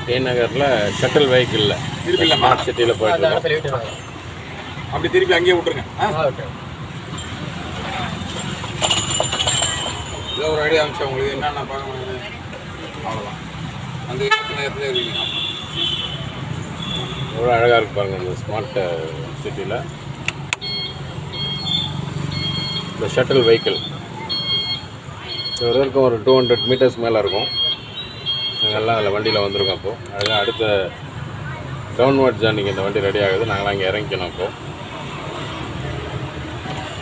D நகரில் shuttle வெஹிக்கிளில் smart சிட்டியில் போயிட்டு அப்படி திருப்பி அங்கேயே விட்டுருங்க. இதில் ஒரு ஐடியா அமிச்சா உங்களுக்கு என்னென்ன பார்க்கணும் அவ்வளோதான். அந்த நேரத்தில் இருக்கீங்க. எவ்வளோ அழகாக இருக்கு பாருங்கள் இந்த ஸ்மார்ட் சிட்டியில். இந்த ஷட்டில் வெஹிக்கிள் ஒரு வரைக்கும் ஒரு 200 மீட்டர்ஸ் மேலே இருக்கும். நாங்கள்லாம் அதில் வண்டியில் வந்திருக்கோம். அப்போது அதுதான் அடுத்த டவுன்வர்ட் ஜர்னிக்கு இந்த வண்டி ரெடி ஆகுது. நாங்களாம் அங்கே இறங்கிக்கணும். அப்போது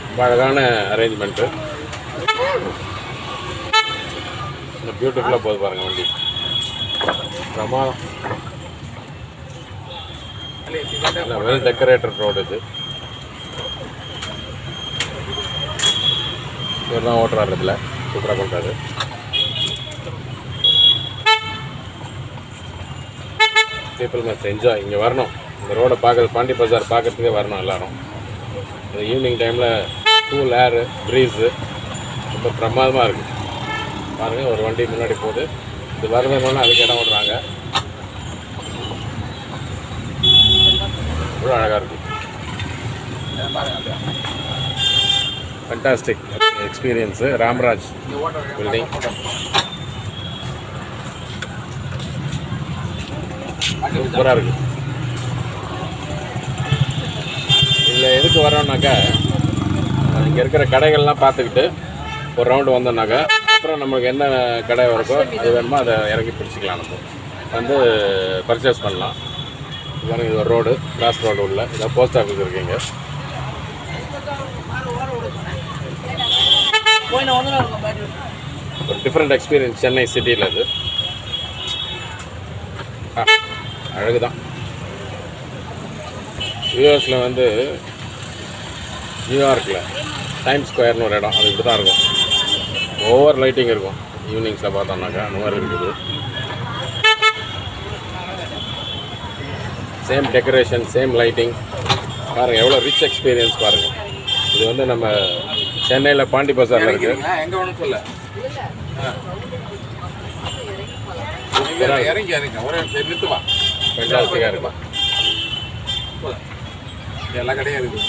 ரொம்ப அழகான அரேஞ்ச்மெண்ட்டு. இந்த பியூட்டிஃபுல்லாக போகுது பாருங்கள் வண்டி. பிரமாதம். வெல் டெக்கரேட்டட் ரோடு இது. இவர் தான் ஓட்டுறாரு. இதில் சூப்பராக பண்ணுறாரு. People must enjoy. இங்கே வரணும். இந்த ரோடை பார்க்குறது, பாண்டி பஜார் பார்க்குறதுக்கே வரணும் எல்லோரும். இந்த ஈவினிங் டைமில் கூல் ஏரு, ப்ரீஸு ரொம்ப பிரமாதமாக இருக்குது. பாருங்கள், ஒரு வண்டி முன்னாடி போகுது. இது வரணும்னா அதுக்கு இடம் விடுறாங்க. எவ்வளோ அழகாக இருக்குது. Fantastic experience. ராம்ராஜ் பில்டிங். சூப்பராக இருக்குது. இதில் எதுக்கு வரோம்னாக்கா, இங்கே இருக்கிற கடைகள்லாம் பார்த்துக்கிட்டு ஒரு ரவுண்டு வந்தோம்னாக்கா அப்புறம் நம்மளுக்கு என்ன கடை இருக்கோ அது வேணுமோ அதை இறங்கி பிடிச்சிக்கலாம். நம்ம வந்து பர்ச்சேஸ் பண்ணலாம். இது ஒரு ரோடு, கிராஸ் ரோடு உள்ள இதை போஸ்ட் ஆஃபீஸ் இருக்கீங்க. ஒரு டிஃப்ரெண்ட் எக்ஸ்பீரியன்ஸ் சென்னை சிட்டியில். இது அழகு தான். யூஎஸில் வந்து நியூயார்க்கில் டைம் ஸ்கொயர்னு ஒரு இடம், அது இப்படி தான் இருக்கும். ஓவர் லைட்டிங் இருக்கும் ஈவினிங்ஸில் பார்த்தோம்னாக்கா. அந்த மாதிரி இருக்குது. Same decoration, same lighting. பாருங்கள் எவ்வளோ ரிச் எக்ஸ்பீரியன்ஸ் பாருங்கள். இது வந்து நம்ம சென்னையில் பாண்டி பஜாரில் இருக்குது. எங்கே வேணும் சொல்ல இறங்கி ஒரே நிறுத்துவா. ஃபென்டாஸ்டிக்காக இருக்கும். எல்லா கடையும் இருக்குது.